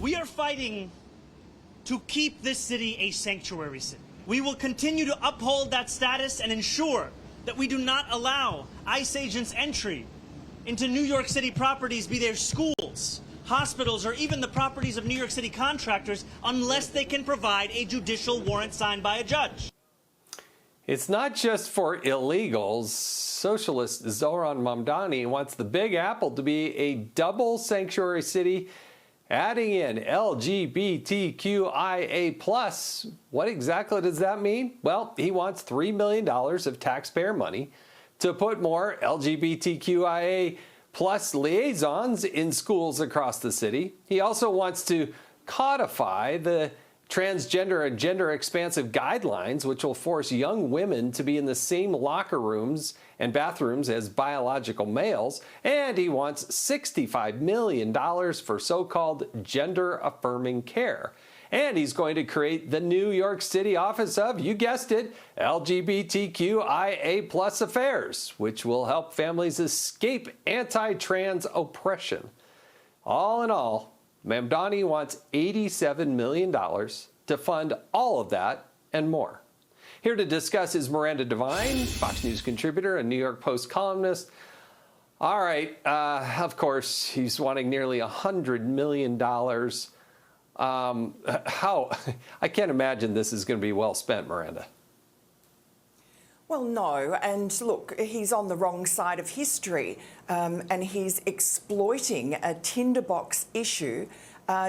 We are fighting to keep this city a sanctuary city. We will continue to uphold that status and ensure that we do not allow ICE agents entry into New York City properties, be they schools, hospitals, or even the properties of New York City contractors, unless they can provide a judicial warrant signed by a judge. It's not just for illegals. Socialist Zohran Mamdani wants the Big Apple to be a double sanctuary city, adding in LGBTQIA+. What exactly does that mean? Well, he wants $3 million of taxpayer money to put more LGBTQIA+ liaisons in schools across the city. He also wants to codify the transgender and gender expansive guidelines, which will force young women to be in the same locker rooms and bathrooms as biological males. And he wants $65 million for so-called gender-affirming care. And he's going to create the New York City office of, you guessed it, LGBTQIA+ affairs, which will help families escape anti-trans oppression. All in all, Mamdani wants $87 million to fund all of that and more. Here to discuss is Miranda Devine, Fox News contributor and New York Post columnist. All right, of course, he's wanting nearly $100 million. How? I can't imagine this is going to be well spent, Miranda. Well, no, and look, he's on the wrong side of history, and he's exploiting a tinderbox issue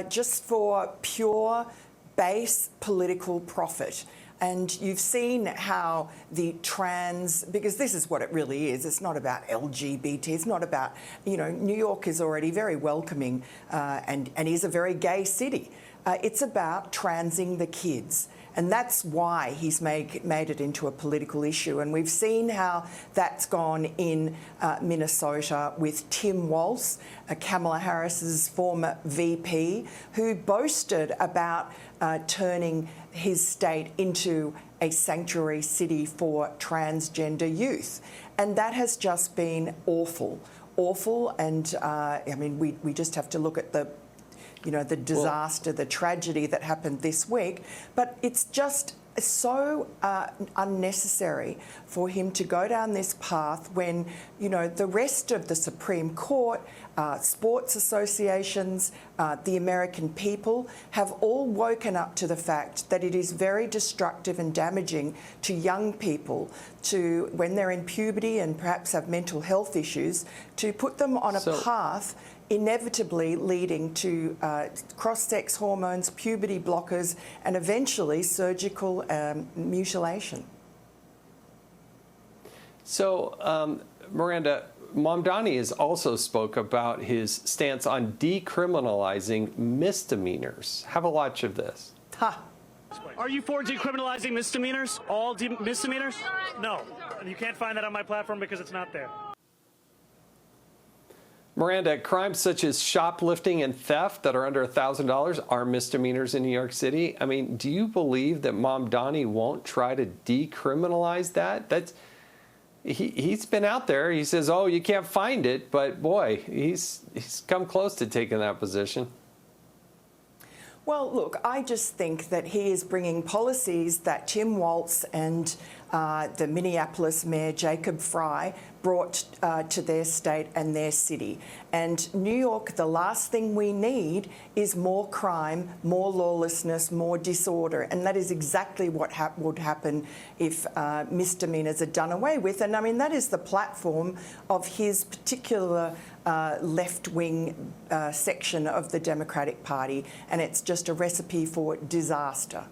just for pure base political profit. And you've seen how the trans, because this is what it really is, it's not about LGBT, it's not about, you know, New York is already very welcoming and is a very gay city. It's about transing the kids. And that's why he's made it into a political issue. And we've seen how that's gone in Minnesota with Tim Walz, Kamala Harris's former VP, who boasted about turning his state into a sanctuary city for transgender youth. And that has just been awful, awful. And I mean, we just have to look at the disaster, the tragedy that happened this week. But it's just so unnecessary for him to go down this path when, you know, the rest of the Supreme Court, sports associations, the American people have all woken up to the fact that it is very destructive and damaging to young people to, when they're in puberty and perhaps have mental health issues, to put them on a path inevitably leading to cross-sex hormones, puberty blockers, and eventually surgical mutilation. So, Miranda, Mamdani has also spoke about his stance on decriminalizing misdemeanors. Have a watch of this. Ha! Are you for decriminalizing misdemeanors? All misdemeanors? No. You can't find that on my platform because it's not there. Miranda, crimes such as shoplifting and theft that are under $1,000 are misdemeanors in New York City. I mean, do you believe that Mamdani won't try to decriminalize that? He's been out there. He says, oh, you can't find it. But, boy, he's come close to taking that position. Well, look, I just think that he is bringing policies that Tim Walz and the Minneapolis Mayor Jacob Frey brought to their state and their city. And New York, the last thing we need is more crime, more lawlessness, more disorder. And that is exactly what would happen if misdemeanors are done away with. And I mean, that is the platform of his particular left-wing section of the Democratic Party. And it's just a recipe for disaster.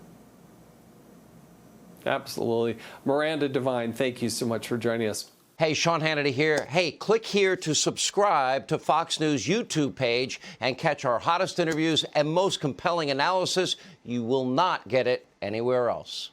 Absolutely. Miranda Devine, thank you so much for joining us. Hey, Sean Hannity here. Hey, click here to subscribe to Fox News YouTube page and catch our hottest interviews and most compelling analysis. You will not get it anywhere else.